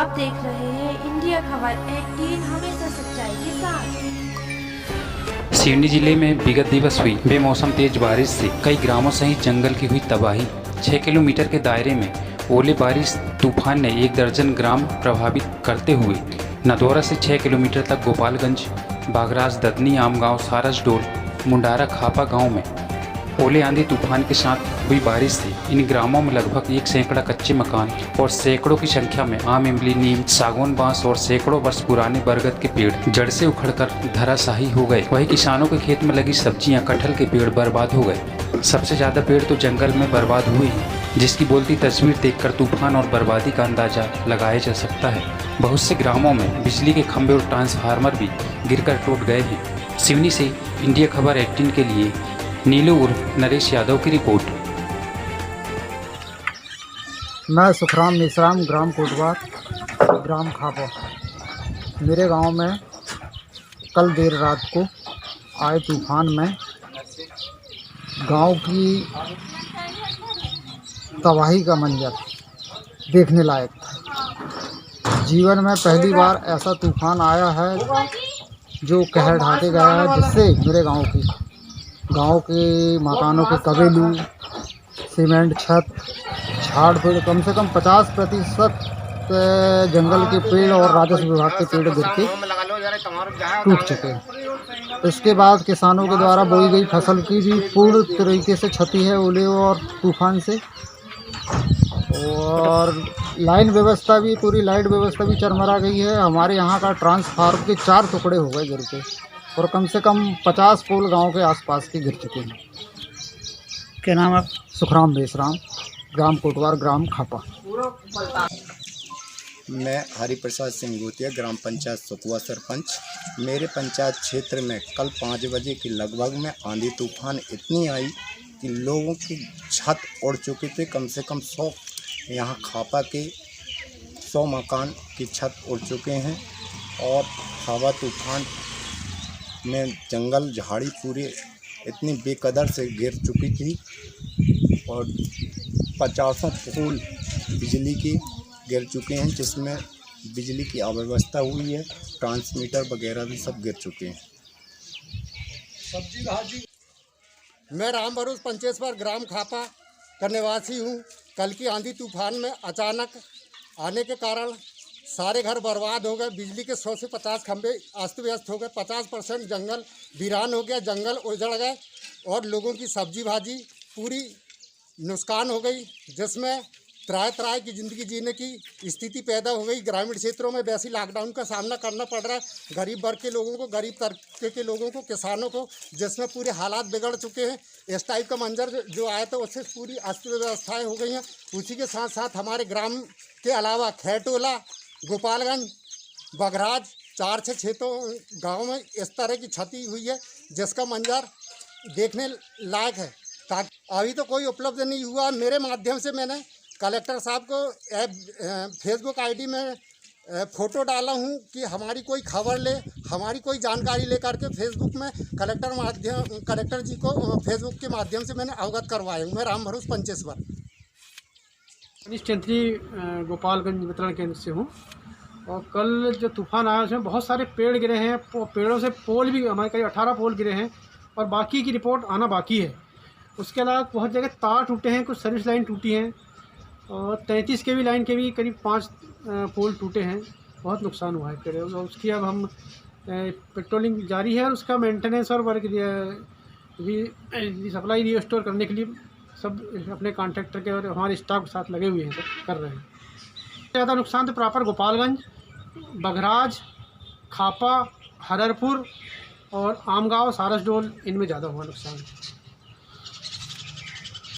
आप देख रहे हैं इंडिया खबर 18, हमेशा सच्चाई के साथ। सिवनी जिले में विगत दिवस हुई बेमौसम तेज बारिश से कई ग्रामों सहित जंगल की हुई तबाही। 6 किलोमीटर के दायरे में ओले बारिश तूफान ने 1 दर्जन ग्राम प्रभावित करते हुए नदौरा से 6 किलोमीटर तक गोपालगंज, बागराज, ददनी, आमगांव, सारसडोल, मुंडारा, खापा गांव में ओले आंधी तूफान के साथ हुई बारिश से इन ग्रामों में लगभग 1 सैकड़ा कच्चे मकान और सैकड़ों की संख्या में आम, इमली, नीम, सागौन, बांस और सैकड़ों वर्ष पुराने बरगद के पेड़ जड़ से उखड़कर धराशायी हो गए। वहीं किसानों के खेत में लगी सब्जियां, कटहल के पेड़ बर्बाद हो गए। सबसे ज्यादा पेड़ तो जंगल में बर्बाद हुए हैं, जिसकी बोलती तस्वीर देखकर तूफान और बर्बादी का अंदाजा लगाया जा सकता है। बहुत से ग्रामों में बिजली के खंभे और ट्रांसफार्मर भी गिरकर टूट गए हैं। सिवनी से इंडिया खबर 18 के लिए नीलू उर्फ नरेश यादव की रिपोर्ट। मैं सुखराम मिश्राम, ग्राम कोटवार, ग्राम खापा। मेरे गांव में कल देर रात को आए तूफान में गांव की तबाही का मंजर देखने लायक था। जीवन में पहली बार ऐसा तूफान आया है जो कहर ढा के गया है, जिससे मेरे गांव के मकानों के कबेलू, सीमेंट छत, झाड़ पेड़, कम से कम 50% जंगल के पेड़ और राजस्व विभाग के पेड़ गिर के टूट चुके हैं। इसके बाद किसानों के द्वारा बोई गई फसल की भी पूर्ण तरीके से क्षति है ओले और तूफान से। और पूरी लाइट व्यवस्था भी चरमरा गई है। हमारे यहाँ का ट्रांसफार्मर के 4 टुकड़े हो गए गिर के, और कम से कम 50 पोल गांव के आसपास के गिर चुके हैं। क्या नाम है? सुखराम बेसराम, ग्राम कोटवार, ग्राम खापा। मैं हरिप्रसाद सिंह गोतिया, ग्राम पंचायत सुकवा सरपंच। मेरे पंचायत क्षेत्र में कल 5 बजे के लगभग में आंधी तूफान इतनी आई कि लोगों की छत उड़ चुके थे। कम से कम 100 यहाँ खापा के 100 मकान की छत उड़ चुके हैं। और हवा तूफान में जंगल झाड़ी पूरे इतनी बेकदर से गिर चुकी थी, और 50 पोल बिजली के गिर चुके हैं, जिसमें बिजली की अव्यवस्था हुई है। ट्रांसमीटर वगैरह भी सब गिर चुके हैं। मैं राम भरोस पंचेश्वर, ग्राम खापा का निवासी हूँ। कल की आंधी तूफान में अचानक आने के कारण सारे घर बर्बाद हो गए। बिजली के 100 से 50 खंभे अस्त व्यस्त हो गए। 50% जंगल वीरान हो गया, जंगल उजड़ गए, और लोगों की सब्जी भाजी पूरी नुकसान हो गई, जिसमें त्राय की ज़िंदगी जीने की स्थिति पैदा हो गई। ग्रामीण क्षेत्रों में वैसे लॉकडाउन का सामना करना पड़ रहा है गरीब वर्ग के लोगों को, गरीब तबके के लोगों को, किसानों को, जिसमें पूरे हालात बिगड़ चुके हैं। इस टाइप का मंजर जो आया था उससे पूरी अस्त व्यवस्थाएँ हो गई हैं। उसी के साथ साथ हमारे ग्राम के अलावा खैटोला, गोपालगंज, बगराज, 4 से 6 गाँव में इस तरह की क्षति हुई है, जिसका मंजर देखने लायक है। ताकि अभी तो कोई उपलब्ध नहीं हुआ। मेरे माध्यम से मैंने कलेक्टर साहब को फेसबुक आईडी में फ़ोटो डाला हूं कि हमारी कोई खबर ले, हमारी कोई जानकारी लेकर के फेसबुक में कलेक्टर जी को फेसबुक के माध्यम से मैंने अवगत करवाया हूँ। मैं राम भरोस पंचेश्वर गोपालगंज वितरण केंद्र से हूँ। और कल जो तूफान आया उसमें बहुत सारे पेड़ गिरे हैं। पेड़ों से पोल भी हमारे करीब 18 पोल गिरे हैं, और बाकी की रिपोर्ट आना बाकी है। उसके अलावा बहुत जगह तार टूटे हैं, कुछ सर्विस लाइन टूटी हैं, और 33 के भी लाइन के भी करीब 5 पोल टूटे हैं। बहुत नुकसान हुआ है पेड़। और उसकी अब हम पेट्रोलिंग जारी है, और उसका मेंटेनेंस और वर्क सप्लाई रीस्टोर करने के लिए सब अपने कॉन्ट्रैक्टर के और हमारे स्टाफ के साथ लगे हुए हैं, सब कर रहे हैं। ज़्यादा नुकसान तो प्रॉपर गोपालगंज, बगराज, खापा, हररपुर और आमगांव, सारसडोल, इनमें ज़्यादा हुआ नुकसान।